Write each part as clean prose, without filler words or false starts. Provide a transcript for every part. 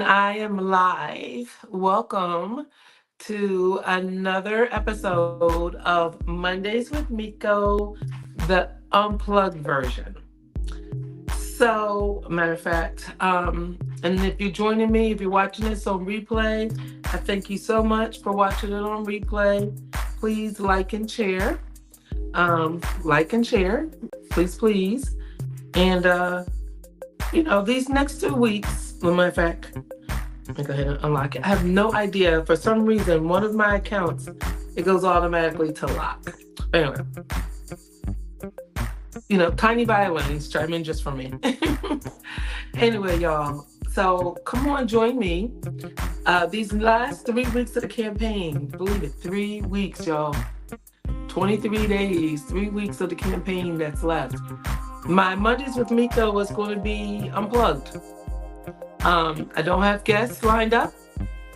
And I am live. Welcome to another episode of Mondays with Miko, the unplugged version. So, matter of fact, and if you're joining me, if you're watching this on replay, I thank you so much for watching it on replay. Please like and share. Like and share, please, please. And these next 2 weeks, as a matter of fact, let me go ahead and unlock it. I have no idea. For some reason, one of my accounts, it goes automatically to lock. Anyway, tiny violins chime in just for me. Anyway, y'all. So come on, join me. These last 3 weeks of the campaign, believe it, 3 weeks, y'all. 23 days, 3 weeks of the campaign that's left. My Mondays with Miko was going to be unplugged. I don't have guests lined up.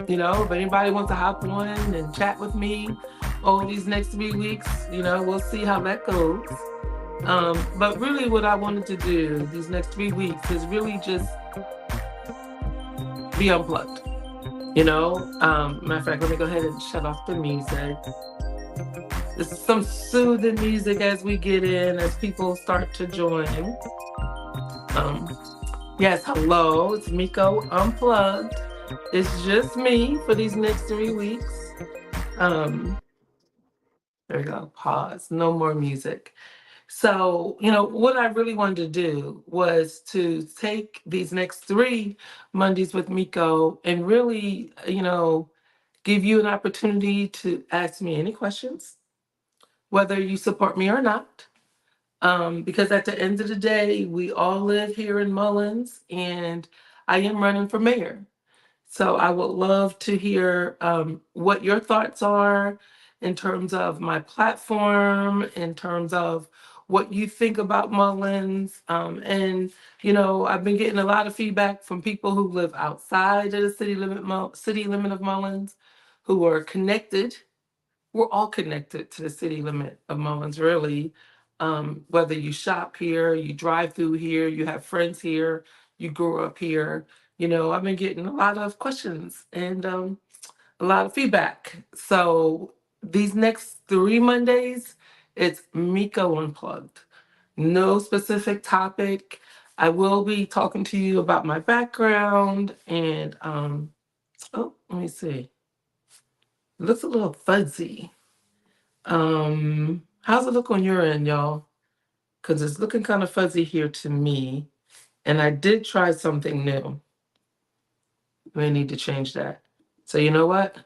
If anybody wants to hop on and chat with me over these next 3 weeks, we'll see how that goes. But really what I wanted to do these next 3 weeks is really just be unplugged. Matter of fact, let me go ahead and shut off the music. This is some soothing music as we get in, as people start to join. Yes, hello, it's Miko Unplugged. It's just me for these next 3 weeks. There we go, pause, no more music. So, what I really wanted to do was to take these next 3 Mondays with Miko and really, give you an opportunity to ask me any questions, whether you support me or not. Because at the end of the day, we all live here in Mullins, and I am running for mayor. So I would love to hear what your thoughts are in terms of my platform, in terms of what you think about Mullins. I've been getting a lot of feedback from people who live outside of the city limit of Mullins, who are connected. We're all connected to the city limit of Mullins, really. Whether you shop here, you drive through here, you have friends here, you grew up here. I've been getting a lot of questions and a lot of feedback. So these next 3 Mondays, it's Miko Unplugged. No specific topic. I will be talking to you about my background and let me see. It looks a little fuzzy. How's it look on your end, y'all? Because it's looking kind of fuzzy here to me. And I did try something new. We need to change that. So you know what?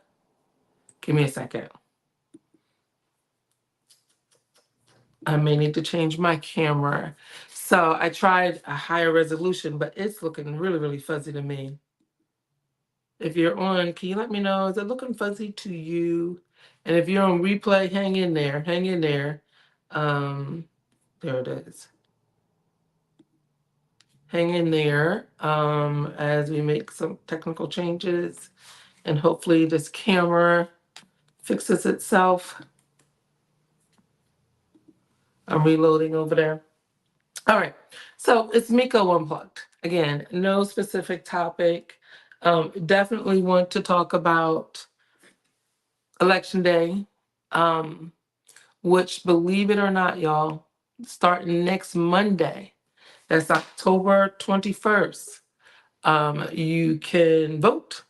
Give me a second. I may need to change my camera. So I tried a higher resolution, but it's looking really, really fuzzy to me. If you're on, can you let me know? Is it looking fuzzy to you? And if you're on replay, hang in there. Hang in there. There it is. Hang in there as we make some technical changes, and hopefully this camera fixes itself. I'm reloading over there. All right, so it's Miko Unplugged. Again, no specific topic. Definitely want to talk about Election Day, which, believe it or not, y'all, starting next Monday, that's October 21st, you can vote.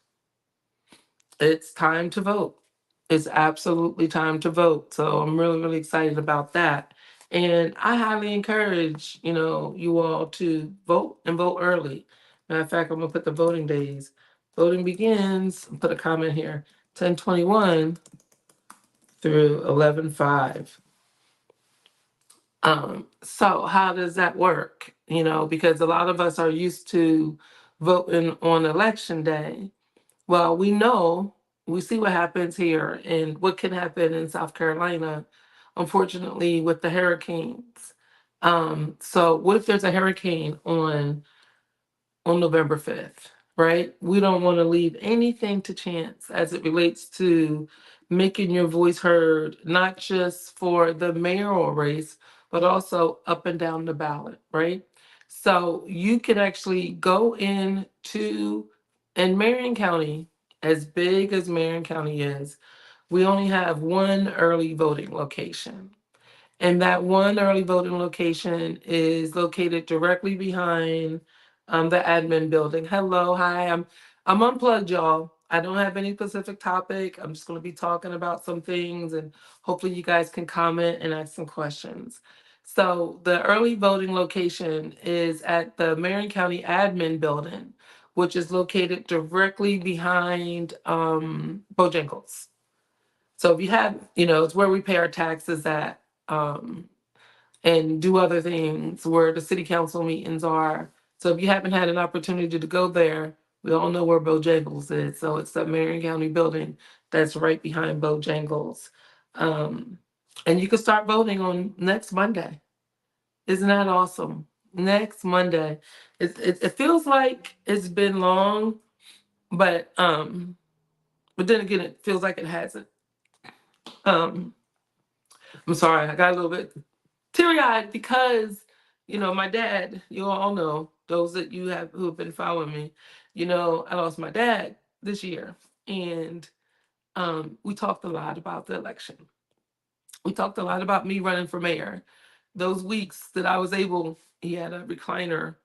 It's time to vote. It's absolutely time to vote. So I'm really, really excited about that. And I highly encourage, you all to vote and vote early. Matter of fact, I'm gonna put the voting days. Voting begins, put a comment here, 10/21 through 11/5. So how does that work? Because a lot of us are used to voting on election day. Well, we see what happens here and what can happen in South Carolina, unfortunately, with the hurricanes. So what if there's a hurricane on November 5th, right? We don't want to leave anything to chance as it relates to making your voice heard, not just for the mayoral race, but also up and down the ballot, right? So you can actually go into In Marion County, as big as Marion County is, we only have one early voting location. And that one early voting location is located directly behind the admin building. Hello, hi, I'm unplugged, y'all. I don't have any specific topic. I'm just going to be talking about some things, and hopefully you guys can comment and ask some questions. So the early voting location is at the Marion County Admin Building, which is located directly behind Bojangles. So if you have, it's where we pay our taxes at, and do other things where the city council meetings are. So if you haven't had an opportunity to go there, we all know where Bojangles is. So it's the Marion County building that's right behind Bojangles. Um, and you can start voting on next Monday. Isn't that awesome? Next Monday. It feels like it's been long, but then again, it feels like it hasn't. Um, I'm sorry, I got a little bit teary-eyed because my dad, you all know, those that you have who have been following me, I lost my dad this year. And we talked a lot about the election. We talked a lot about me running for mayor. Those weeks that I was able, he had a recliner.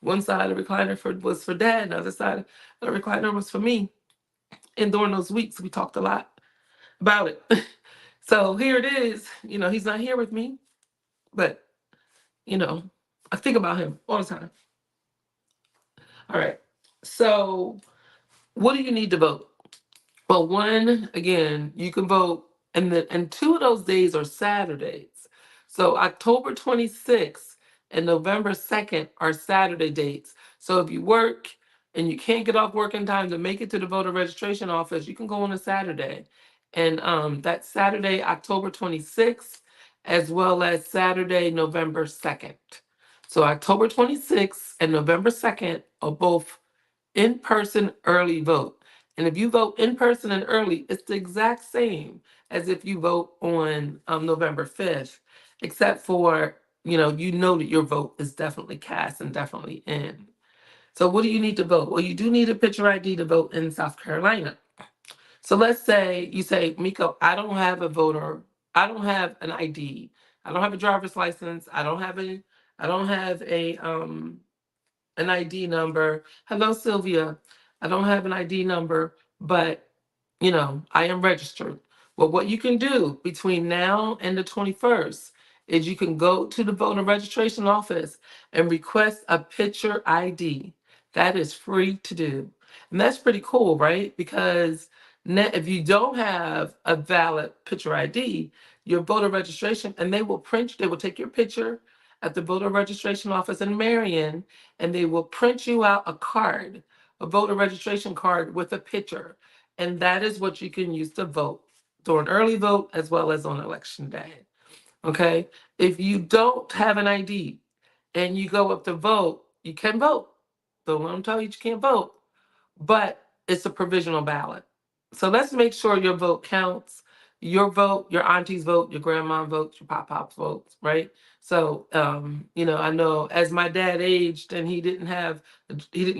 One side of the recliner was for dad, and the other side of the recliner was for me. And during those weeks we talked a lot about it. So here it is. He's not here with me, but you know, I think about him all the time. All right. So, what do you need to vote? Well, one, again, you can vote, and two of those days are Saturdays. So October 26th and November 2nd are Saturday dates. So if you work and you can't get off work in time to make it to the voter registration office, you can go on a Saturday. And that's Saturday, October 26th, as well as Saturday, November 2nd. So October 26th and November 2nd are both in-person early vote. And if you vote in person and early, it's the exact same as if you vote on November 5th, except for, that your vote is definitely cast and definitely in. So what do you need to vote? Well, you do need a picture ID to vote in South Carolina. So let's say you say, Miko, I don't have an ID. I don't have a driver's license. I don't have an ID number. Hello, Sylvia. I don't have an ID number, but I am registered. Well, what you can do between now and the 21st is you can go to the voter registration office and request a picture ID. That is free to do. And that's pretty cool, right? Because if you don't have a valid picture ID, your voter registration, and they will take your picture at the voter registration office in Marion, and they will print you out a card, a voter registration card with a picture. And that is what you can use to vote during early vote as well as on election day. Okay. If you don't have an ID and you go up to vote, you can vote. Don't let them tell you you can't vote, but it's a provisional ballot. So let's make sure your vote counts. Your vote, your auntie's vote, your grandma votes, your pop-pop's votes, right? So, I know as my dad aged and he didn't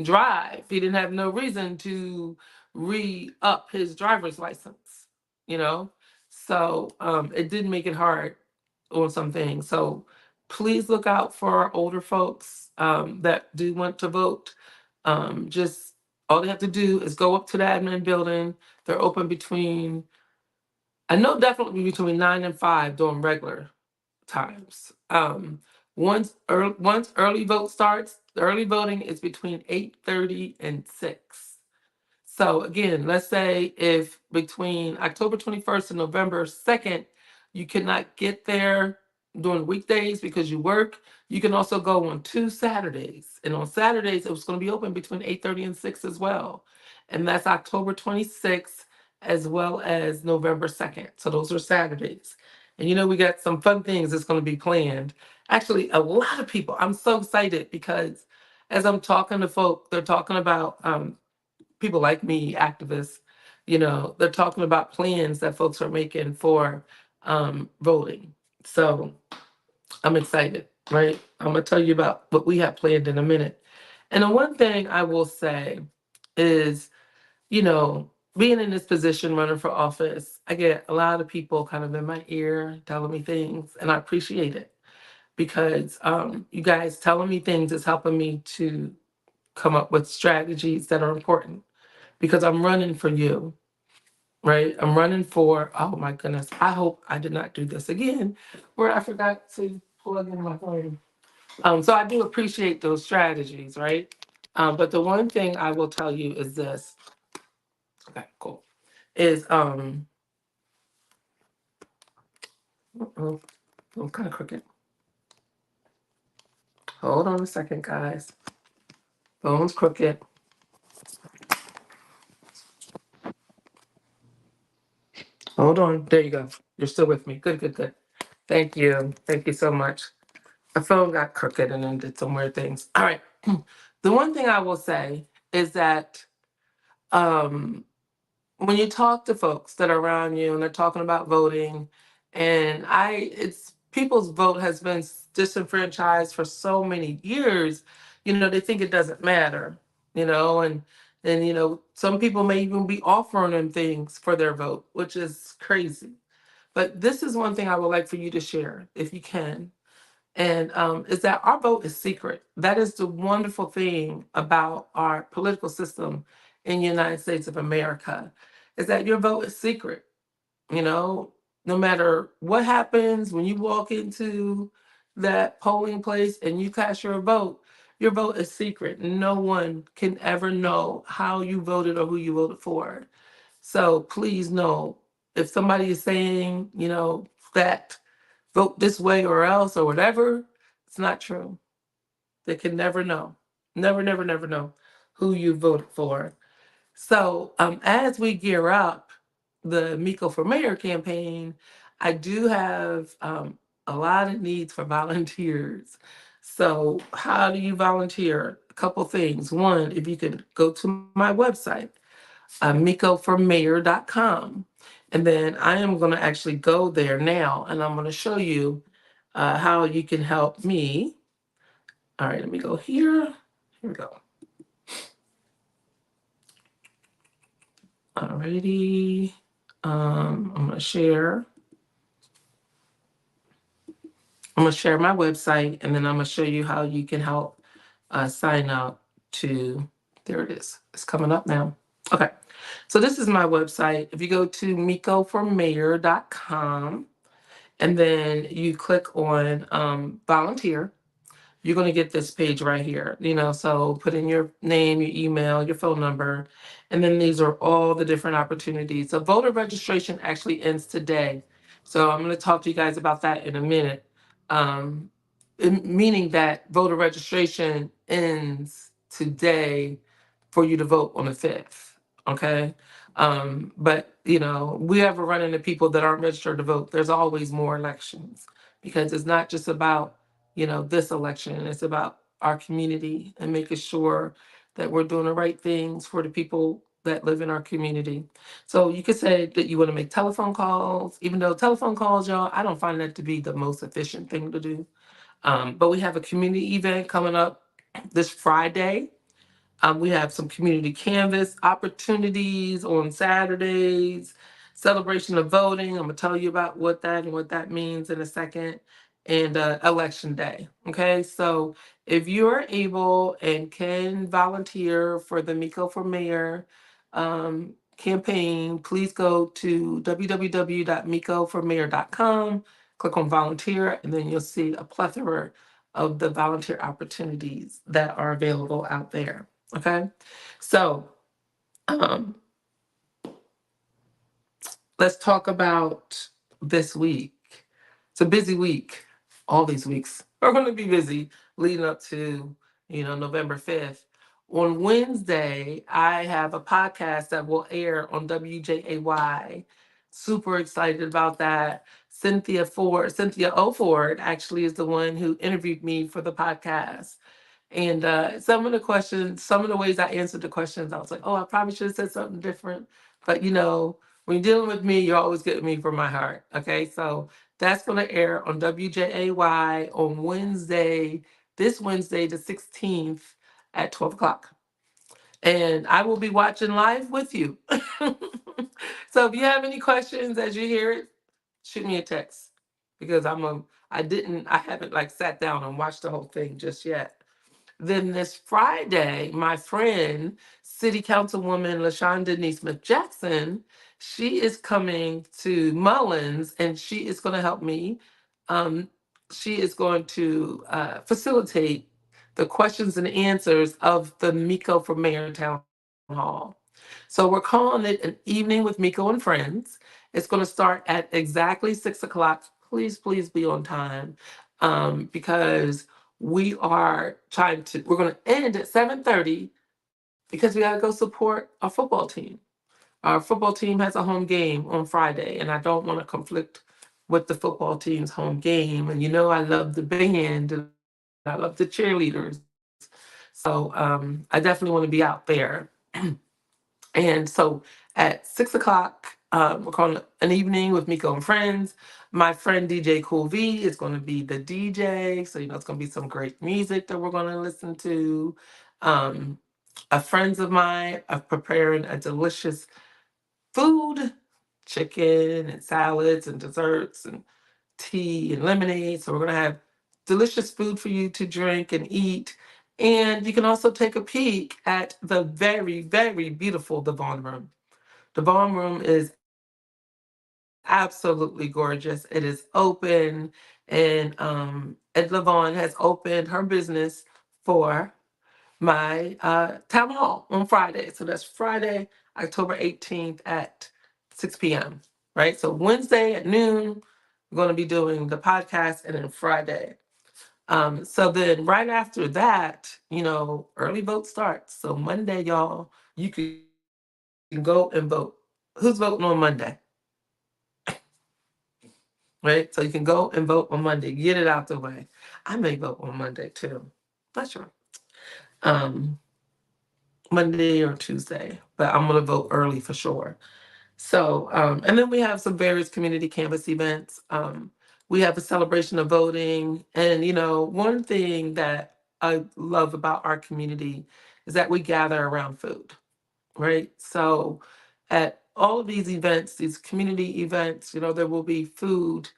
drive, he didn't have no reason to re-up his driver's license, you know? So, it did make it hard on some things. So please look out for our older folks, that do want to vote. Just all they have to do is go up to the admin building. They're open I know definitely between 9 and 5 during regular times. Once early vote starts, the early voting is between 8:30 and 6. So again, let's say if between October 21st and November 2nd, you cannot get there during weekdays because you work, you can also go on 2 Saturdays. And on Saturdays, it was going to be open between 8:30 and 6 as well. And that's October 26th as well as November 2nd. So those are Saturdays. And we got some fun things that's going to be planned. Actually, a lot of people, I'm so excited because as I'm talking to folk, they're talking about people like me, activists, they're talking about plans that folks are making for voting. So I'm excited, right? I'm gonna tell you about what we have planned in a minute. And the one thing I will say is, you know, being in this position running for office, I get a lot of people kind of in my ear telling me things, and I appreciate it because you guys telling me things is helping me to come up with strategies that are important because I'm running for you, right? I'm running for, oh my goodness, I hope I did not do this again where I forgot to plug in my phone. So I do appreciate those strategies, right? But the one thing I will tell you is this. Okay, cool. Is oh, I'm kind of crooked. Hold on a second, guys. Phone's crooked. Hold on. There you go. You're still with me. Good, good, good. Thank you. Thank you so much. The phone got crooked and then did some weird things. All right. The one thing I will say is that um, when you talk to folks that are around you and they're talking about voting, and it's people's vote has been disenfranchised for so many years, they think it doesn't matter, and some people may even be offering them things for their vote, which is crazy. But this is one thing I would like for you to share, if you can, and is that our vote is secret. That is the wonderful thing about our political system in the United States of America, is that your vote is secret. You know, no matter what happens when you walk into that polling place and you cast your vote is secret. No one can ever know how you voted or who you voted for. So please know, if somebody is saying, that vote this way or else or whatever, it's not true. They can never know. Never, never, never know who you voted for. So as we gear up the Miko for Mayor campaign, I do have a lot of needs for volunteers. So how do you volunteer? A couple things. One, if you could go to my website, mikoformayor.com. And then I am going to actually go there now and I'm going to show you how you can help me. All right, let me go here. Here we go. Alrighty. I'm going to share. I'm going to share my website and then I'm going to show you how you can help sign up to. There it is. It's coming up now. Okay. So this is my website. If you go to mikoformayor.com, and then you click on volunteer, you're going to get this page right here. So put in your name, your email, your phone number, and then these are all the different opportunities. So voter registration actually ends today. So I'm going to talk to you guys about that in a minute. Um, Meaning that voter registration ends today for you to vote on the 5th. Okay. But we ever run into people that aren't registered to vote. There's always more elections because it's not just about, this election. It's about our community and making sure that we're doing the right things for the people that live in our community. So you could say that you want to make telephone calls, even though telephone calls, y'all, I don't find that to be the most efficient thing to do. But we have a community event coming up this Friday. We have some community canvas opportunities on Saturdays, celebration of voting. I'm gonna tell you about what that means in a second, and election day. Okay, so if you're able and can volunteer for the Miko for Mayor campaign, please go to www.mikoformayor.com, click on volunteer, and then you'll see a plethora of the volunteer opportunities that are available out there. Okay, so um, let's talk about this week. It's a busy week. All these weeks are going to be busy leading up to, November 5th. On Wednesday, I have a podcast that will air on WJAY. Super excited about that. Cynthia O. Ford actually is the one who interviewed me for the podcast. And some of the ways I answered the questions, I was like, oh, I probably should have said something different. But when you're dealing with me, you're always getting me from my heart. Okay, so that's going to air on WJAY on Wednesday, this Wednesday, the 16th at 12 o'clock. and I will be watching live with you. So if you have any questions as you hear it, shoot me a text because I haven't like sat down and watched the whole thing just yet. Then this Friday, my friend, City Councilwoman LaShonda Nee Smith Jackson, she is coming to Mullins and she is going to help me. Um, she is going to facilitate the questions and answers of the Miko for Mayor Town Hall. So we're calling it an evening with Miko and friends. It's going to start at exactly 6 o'clock. Please be on time, because we're going to end at 7:30 because we got to go support our football team. Our football team has a home game on Friday, and I don't want to conflict with the football team's home game. And I love the band and I love the cheerleaders. So I definitely want to be out there. And so at 6 o'clock, we're calling it an evening with Miko and friends. My friend DJ Cool V is going to be the DJ. So, it's going to be some great music that we're going to listen to. Um, Friends of mine are preparing a delicious food, chicken and salads and desserts and tea and lemonade. So we're going to have delicious food for you to drink and eat. And you can also take a peek at the very, very beautiful Devon Room. The Devon Room is absolutely gorgeous. It is open, and Ed Levon has opened her business for my town hall on Friday. So that's Friday, October 18th at 6 p.m. Right? So Wednesday at noon, we're going to be doing the podcast, and then Friday. So then right after that, early vote starts. So Monday, y'all, you can go and vote. Who's voting on Monday? Right? So you can go and vote on Monday. Get it out the way. I may vote on Monday too. Not sure. Um, Monday or Tuesday, but I'm gonna vote early for sure. So, and then we have some various community canvas events. We have a celebration of voting. And, one thing that I love about our community is that we gather around food, right? So, at all of these events, these community events, there will be food.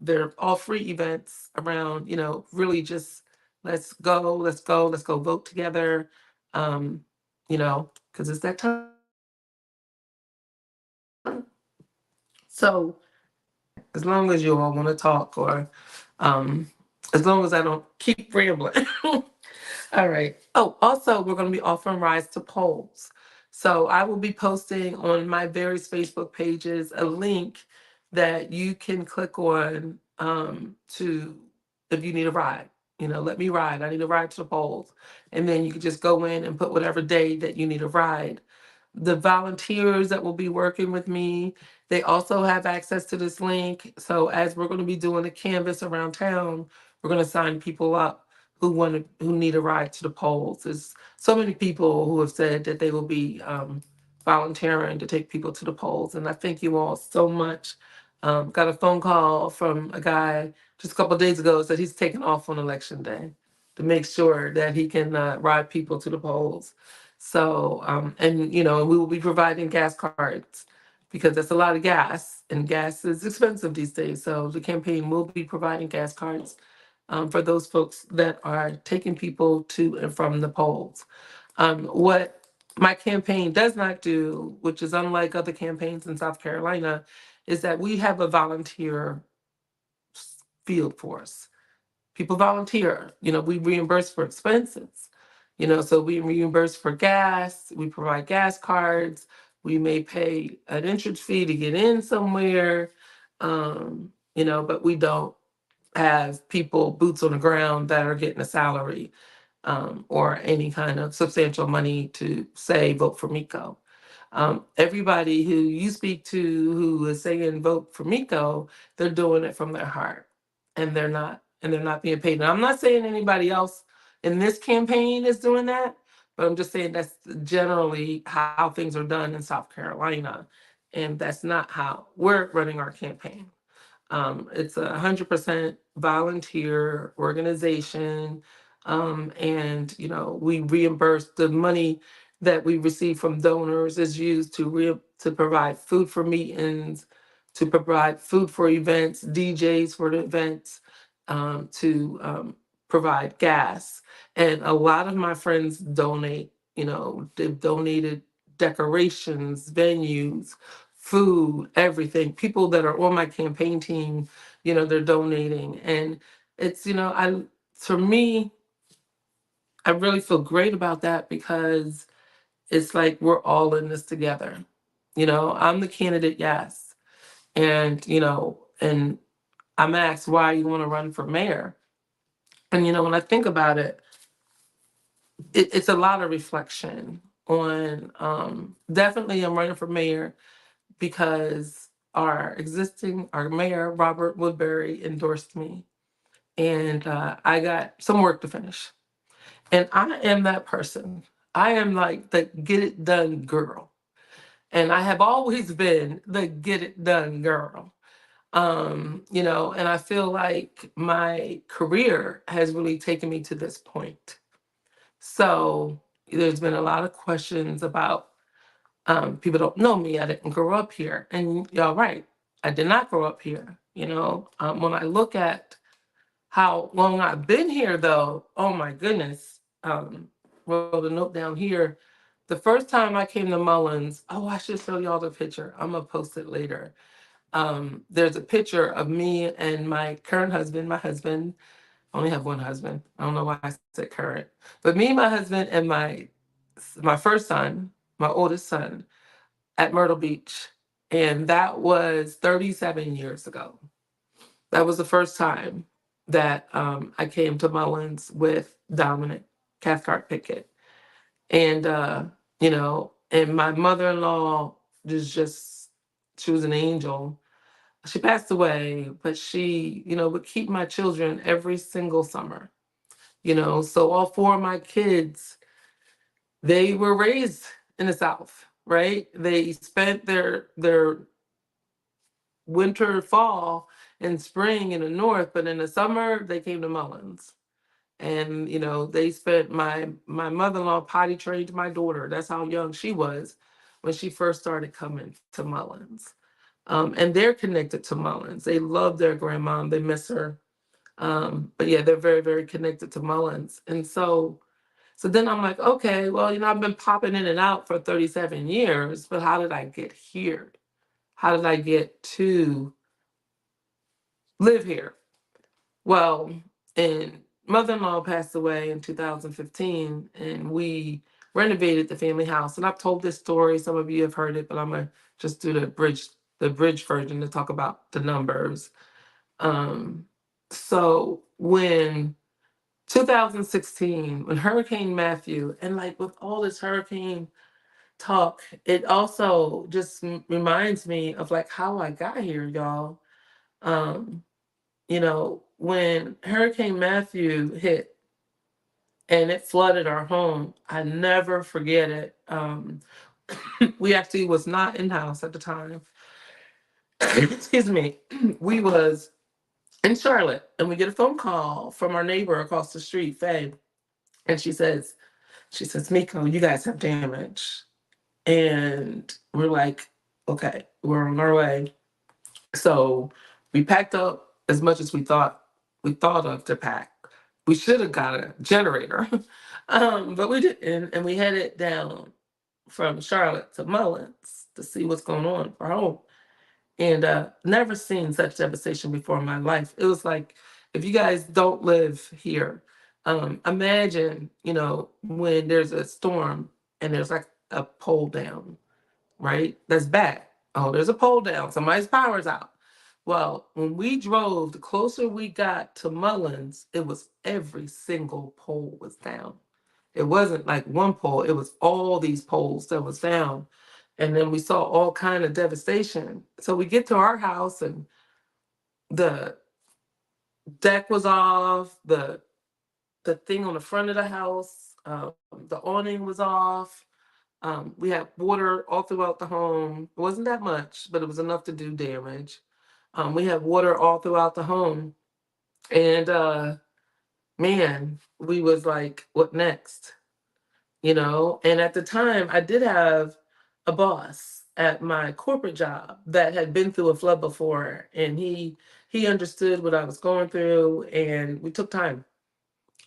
They're all free events around, really just let's go vote together. Um, because it's that time. So as long as you all want to talk, or as long as I don't keep rambling. All right. Oh, also, we're going to be offering rides to polls. So I will be posting on my various Facebook pages a link that you can click on, to, if you need a ride. Let me ride. I need a ride to the polls. And then you can just go in and put whatever day that you need a ride. The volunteers that will be working with me, they also have access to this link. So as we're going to be doing a canvas around town, we're going to sign people up who need a ride to the polls. There's so many people who have said that they will be volunteering to take people to the polls, and I thank you all so much. Got a phone call from a guy just a couple of days ago, said he's taking off on election day to make sure that he can ride people to the polls. So, and we will be providing gas cards because that's a lot of gas, and gas is expensive these days. So the campaign will be providing gas cards for those folks that are taking people to and from the polls. What my campaign does not do, which is unlike other campaigns in South Carolina, is that we have a volunteer field force. People volunteer. We reimburse for expenses. So we reimburse for gas. We provide gas cards. We may pay an entrance fee to get in somewhere. But we don't have people boots on the ground that are getting a salary, or any kind of substantial money to say vote for Miko. Everybody who you speak to who is saying vote for Miko, they're doing it from their heart, and they're not being paid. Now, I'm not saying anybody else in this campaign is doing that, but I'm just saying that's generally how things are done in South Carolina, and that's not how we're running our campaign. It's 100% volunteer organization. And we reimburse the money that we receive from donors is used to provide food for meetings, to provide food for events, DJs for the events, to provide gas. And a lot of my friends donate. They've donated decorations, venues, food, everything. People that are on my campaign team, they're donating. And it's, I for me, I really feel great about that because it's like we're all in this together. I'm the candidate, yes. And I'm asked why you want to run for mayor. And when I think about it, it's a lot of reflection on definitely I'm running for mayor because our mayor, Robert Woodbury, endorsed me. And I got some work to finish. And I am that person. I am like the get it done girl. And I have always been the get it done girl. And I feel like my career has really taken me to this point. So there's been a lot of questions about people don't know me. I didn't grow up here. And y'all right. I did not grow up here. When I look at how long I've been here, though, oh my goodness. Wrote a note down here. The first time I came to Mullins, oh, I should show y'all the picture. I'm gonna post it later. There's a picture of me and my current husband. My husband, I only have one husband. I don't know why I said current, but me, my husband, and my first son, my oldest son, at Myrtle Beach, and that was 37 years ago. That was the first time that I came to Mullins with Dominic Cathcart Pickett. And and my mother-in-law is just she was an angel. She passed away, but she, would keep my children every single summer. So all four of my kids, they were raised in the South, right? They spent their winter, fall, and spring in the North, but in the summer they came to Mullins. And they spent my mother-in-law potty trained my daughter. That's how young she was when she first started coming to Mullins. And they're connected to Mullins. They love their grandmom. They miss her. But yeah, they're very, very connected to Mullins. And so then I'm like, okay, well, I've been popping in and out for 37 years, but how did I get here? How did I get to live here? Well, and mother-in-law passed away in 2015, and we renovated the family house. And I've told this story. Some of you have heard it, but I'm gonna just do the bridge version to talk about the numbers. Um, so when 2016, when Hurricane Matthew, and like with all this hurricane talk, it also just reminds me of like how I got here, y'all. Um, when Hurricane Matthew hit and it flooded our home, I never forget it. We actually was not in house at the time. Excuse me. We was in Charlotte, and we get a phone call from our neighbor across the street, Faye, and she says, Miko, you guys have damage, and we're like, okay, we're on our way. So we packed up as much as we thought of to pack. We should have got a generator, but we didn't, and we headed down from Charlotte to Mullins to see what's going on for home. And never seen such devastation before in my life. It was like, if you guys don't live here, imagine, when there's a storm and there's like a pole down, right? That's bad. Oh, there's a pole down. Somebody's power's out. Well, when we drove, the closer we got to Mullins, it was every single pole was down. It wasn't like one pole, it was all these poles that was down. And then we saw all kind of devastation. So we get to our house and the deck was off, the thing on the front of the house, the awning was off. We had water all throughout the home. It wasn't that much, but it was enough to do damage. We had water all throughout the home. And man, we was like, what next? And at the time I did have a boss at my corporate job that had been through a flood before, and he understood what I was going through, and we took time.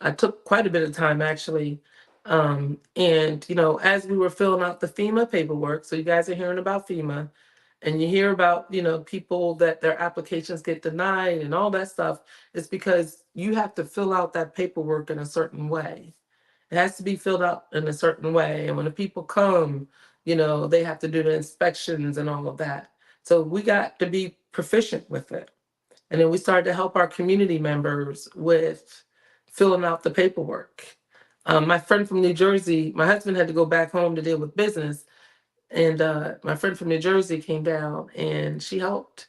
I took quite a bit of time actually. And as we were filling out the FEMA paperwork, so you guys are hearing about FEMA, and you hear about people that their applications get denied and all that stuff. It's because you have to fill out that paperwork in a certain way. It has to be filled out in a certain way. And when the people come, they have to do the inspections and all of that. So we got to be proficient with it. And then we started to help our community members with filling out the paperwork. My friend from New Jersey, my husband had to go back home to deal with business. And my friend from New Jersey came down and she helped.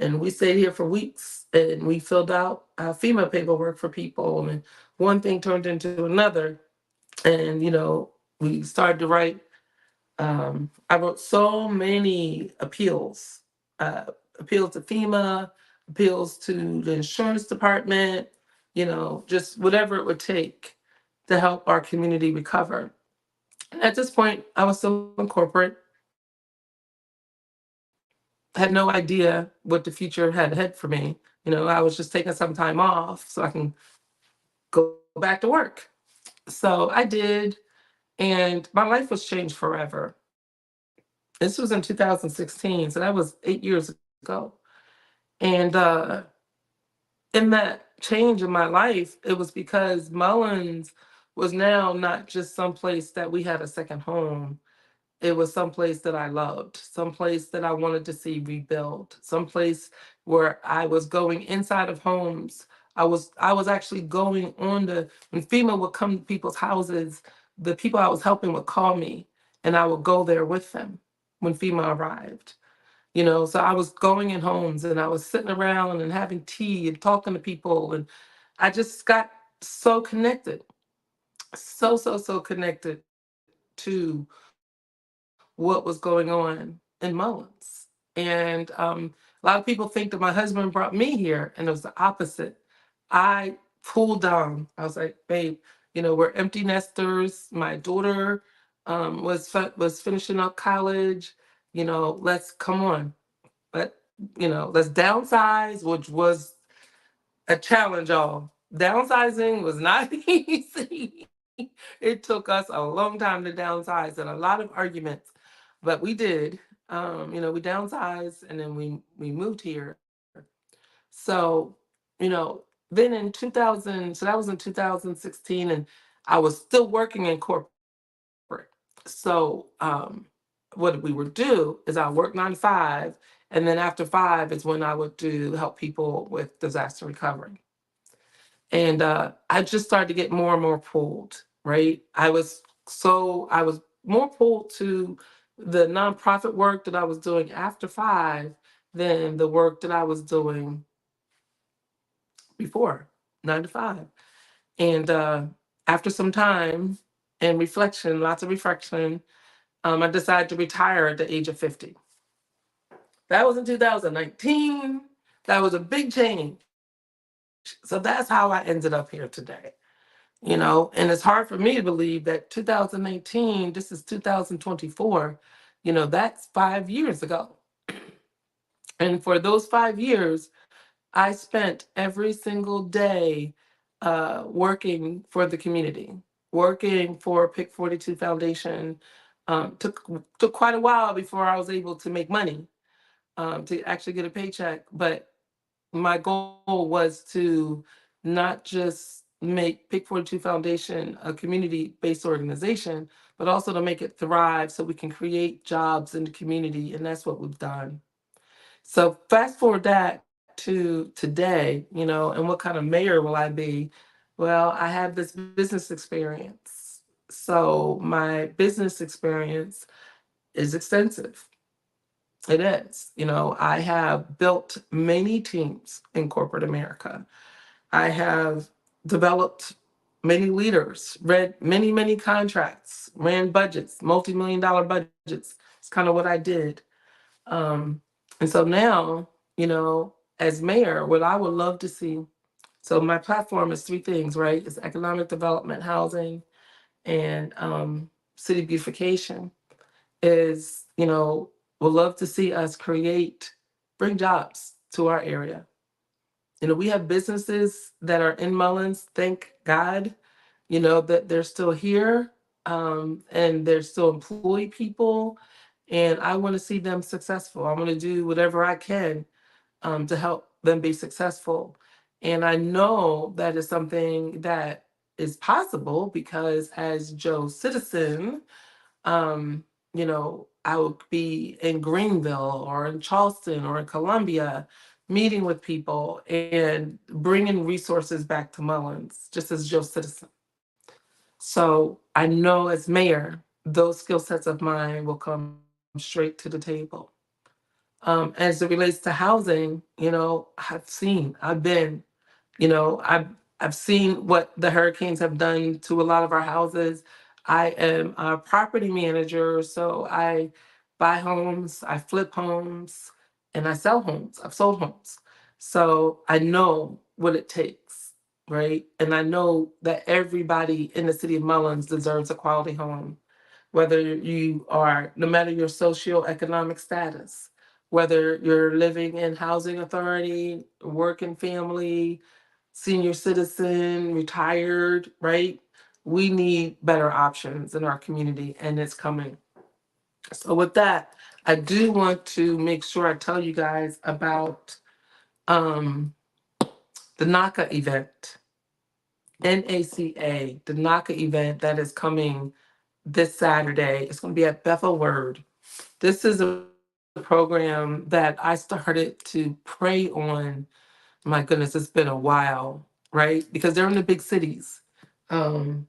And we stayed here for weeks and we filled out FEMA paperwork for people. And one thing turned into another. And we started to write. I wrote so many appeals, uh, appeals to FEMA, appeals to the insurance department, just whatever it would take to help our community recover. And at this point I was still in corporate, had no idea what the future had ahead for me. I was just taking some time off so I can go back to work. So I did, and my life was changed forever. This was in 2016, so that was 8 years ago. And in that change in my life, it was because Mullins was now not just some place that we had a second home. It was some place that I loved, some place that I wanted to see rebuilt, some place where I was going inside of homes. I was actually going on the when FEMA would come to people's houses, the people I was helping would call me and I would go there with them when FEMA arrived. So I was going in homes and I was sitting around and having tea and talking to people, and I just got so connected, so connected to what was going on in Mullins. And a lot of people think that my husband brought me here, and it was the opposite. I pulled down. I was like, babe, we're empty nesters. My daughter was finishing up college. Let's come on. Let let's downsize, which was a challenge, y'all. Downsizing was not easy. It took us a long time to downsize and a lot of arguments, but we did. We downsized and then we moved here. So, then in 2000, so that was in 2016, and I was still working in corporate. So, what we would do is I work 9 to 5, and then after 5 is when I would do help people with disaster recovery. And I just started to get more and more pulled, right? I was more pulled to the nonprofit work that I was doing after 5 than the work that I was doing before 9 to 5. And after some time and reflection, lots of reflection, I decided to retire at the age of 50. That was in 2019. That was a big change. So that's how I ended up here today. And it's hard for me to believe that 2019, this is 2024, that's 5 years ago. And for those 5 years, I spent every single day working for the community, working for Pick 42 Foundation. Took quite a while before I was able to make money, to actually get a paycheck. But my goal was to not just make Pick 42 Foundation a community-based organization, but also to make it thrive so we can create jobs in the community, and that's what we've done. So fast forward that to today, and what kind of mayor will I be? Well, I have this business experience. So my business experience is extensive. It is. I have built many teams in corporate America. I have developed many leaders, read many contracts, ran budgets, multi-million-dollar budgets. It's kind of what I did. Um, and so now, as mayor, what I would love to see So my platform is three things, right? It's economic development, housing, and city beautification. Is, would love to see us bring jobs to our area. We have businesses that are in Mullins, thank God, that they're still here, and they're still employ people. And I want to see them successful. I want to do whatever I can to help them be successful. And I know that is something that is possible because as Joe Citizen, I would be in Greenville or in Charleston or in Columbia, meeting with people and bringing resources back to Mullins, just as Joe Citizen. So I know as mayor, those skill sets of mine will come straight to the table. As it relates to housing, I've been, you know, I've I've seen what the hurricanes have done to a lot of our houses. I am a property manager, so I buy homes, I flip homes, and I sell homes. I've sold homes. So I know what it takes, right? And I know that everybody in the city of Mullins deserves a quality home, whether you are, no matter your socioeconomic status, whether you're living in housing authority, working family, senior citizen, retired, right? We need better options in our community, and it's coming. So, with that, I do want to make sure I tell you guys about um, the NACA event, NACA, the NACA event that is coming this Saturday. It's going to be at Bethel Word. This is a program that I started to pray on. My goodness, it's been a while, right? Because they're in the big cities. Um,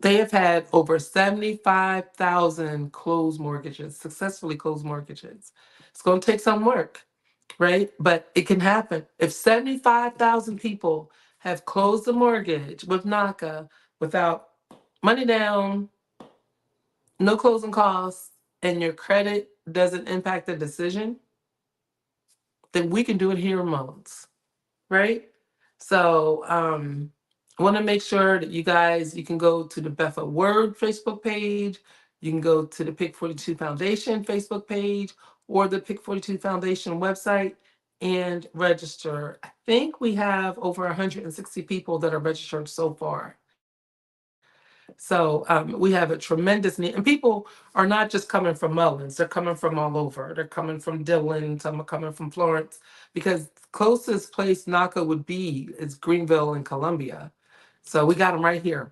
they have had over 75,000 closed mortgages, successfully closed mortgages. It's going to take some work, right? But it can happen. If 75,000 people have closed a mortgage with NACA without money down, no closing costs, and your credit doesn't impact the decision, then we can do it here in Mullins, right? So I want to make sure that you can go to the Bethel Word Facebook page, you can go to the Pick 42 Foundation Facebook page, or the Pick 42 Foundation website and register. I think we have over 160 people that are registered so far. So we have a tremendous need, and people are not just coming from Mullins; they're coming from all over. They're coming from Dillon, some are coming from Florence, because closest place NACA would be is Greenville and Columbia. So we got them right here.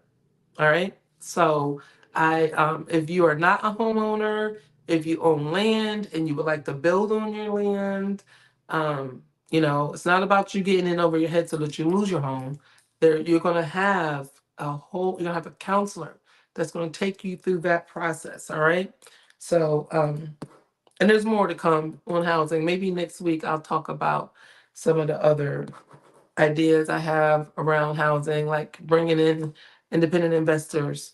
All right. So if you are not a homeowner, if you own land and you would like to build on your land, it's not about you getting in over your head so that you lose your home. You're going to have you're going to have a counselor that's going to take you through that process. All right. So, and there's more to come on housing. Maybe next week I'll talk about some of the other ideas I have around housing, like bringing in independent investors,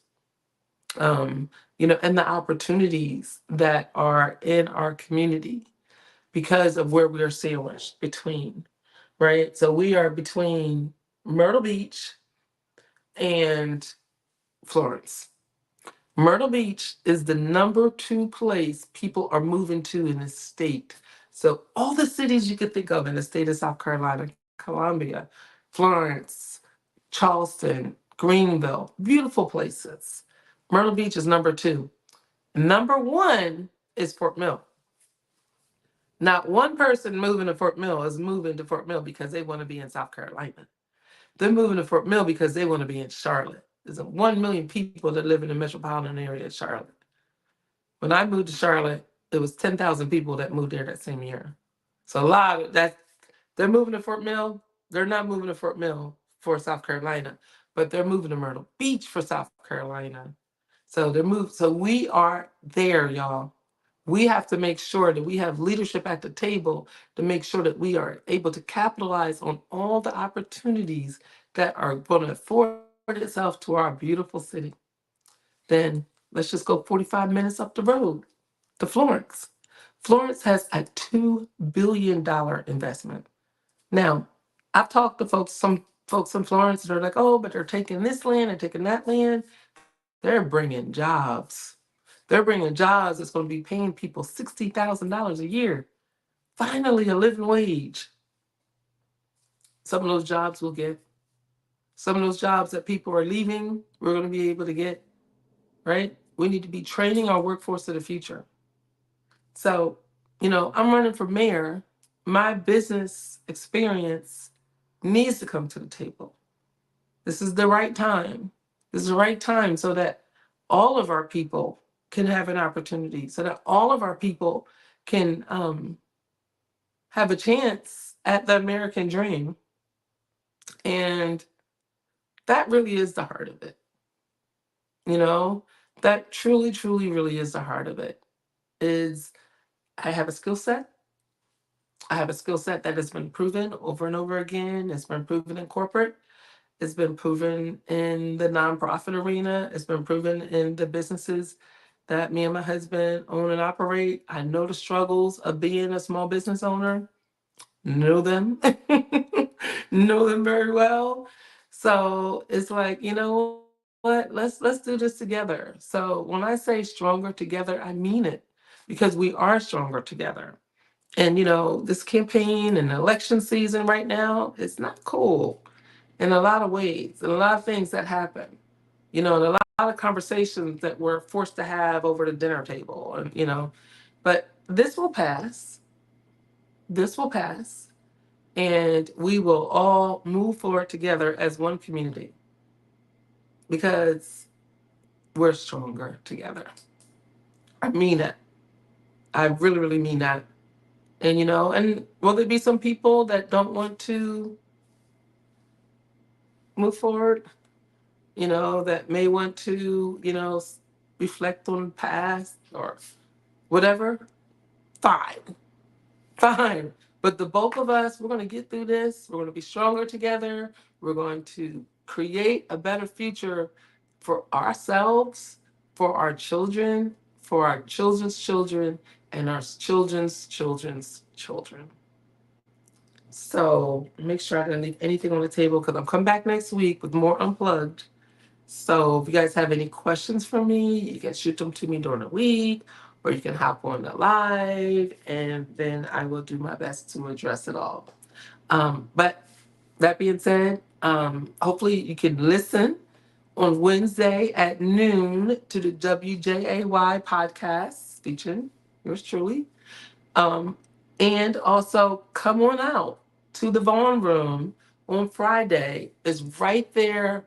and the opportunities that are in our community because of where we are sandwiched between, right? So we are between Myrtle Beach and Florence. Myrtle Beach is the number two place people are moving to in the state. So all the cities you could think of in the state of South Carolina, Columbia, Florence, Charleston, Greenville, beautiful places. Myrtle Beach is number two. Number one is Fort Mill. Not one person moving to Fort Mill is moving to Fort Mill because they want to be in South Carolina. They're moving to Fort Mill because they want to be in Charlotte. There's 1 million people that live in the metropolitan area of Charlotte. When I moved to Charlotte, there was 10,000 people that moved there that same year. So a lot of that, they're moving to Fort Mill. They're not moving to Fort Mill for South Carolina, but they're moving to Myrtle Beach for South Carolina. So So we are there, y'all. We have to make sure that we have leadership at the table to make sure that we are able to capitalize on all the opportunities that are going to afford itself to our beautiful city. Then let's just go 45 minutes up the road to Florence. Florence has a $2 billion investment. Now, I've talked to folks, some folks in Florence that are like, oh, but they're taking this land and taking that land. They're bringing jobs. They're bringing jobs that's going to be paying people $60,000 a year. Finally, a living wage. Some of those jobs we'll get. Some of those jobs that people are leaving, we're going to be able to get, right? We need to be training our workforce of the future. So, I'm running for mayor. My business experience needs to come to the table. This is the right time. This is the right time so that all of our people can have an opportunity, so that all of our people can have a chance at the American dream. And that really is the heart of it. You know, that truly, truly, really is the heart of it. Is I have a skill set. I have a skill set that has been proven over and over again. It's been proven in corporate. It's been proven in the nonprofit arena. It's been proven in the businesses that me and my husband own and operate. I know the struggles of being a small business owner, know them, know them very well. So it's like, you know what? Let's do this together. So when I say stronger together, I mean it because we are stronger together. And this campaign and election season right now, it's not cool in a lot of ways, and a lot of things that happen, and a lot of conversations that we're forced to have over the dinner table, and. But this will pass. This will pass, and we will all move forward together as one community because we're stronger together. I mean it. I really, really mean that. And will there be some people that don't want to move forward? That may want to, reflect on the past or whatever. Fine, fine. But the bulk of us, we're going to get through this. We're going to be stronger together. We're going to create a better future for ourselves, for our children, for our children's children, and our children's children's children. So make sure I didn't leave anything on the table because I'm coming back next week with more Unplugged. So if you guys have any questions for me, you can shoot them to me during the week, or you can hop on the live, and then I will do my best to address it all. But that being said, hopefully you can listen on Wednesday at noon to the WJAY podcast featuring yours truly. Um, and also come on out to the Vaughn Room on Friday. It's right there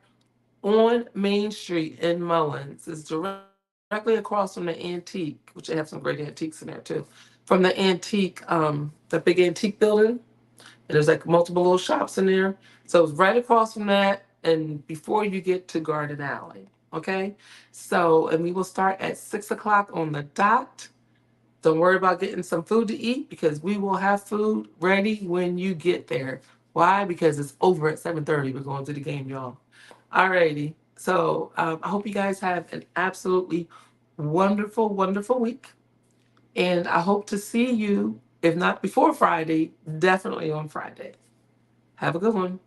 on Main Street in Mullins. It's directly across from the Antique, which they have some great antiques in there too. From the Antique, the big antique building, and there's like multiple little shops in there. So it's right across from that, and before you get to Garden Alley. Okay, so and we will start at 6 o'clock on the dot. Don't worry about getting some food to eat because we will have food ready when you get there. Why? Because it's over at 7:30. We're going to the game, y'all. Alrighty. So I hope you guys have an absolutely wonderful, wonderful week. And I hope to see you, if not before Friday, definitely on Friday. Have a good one.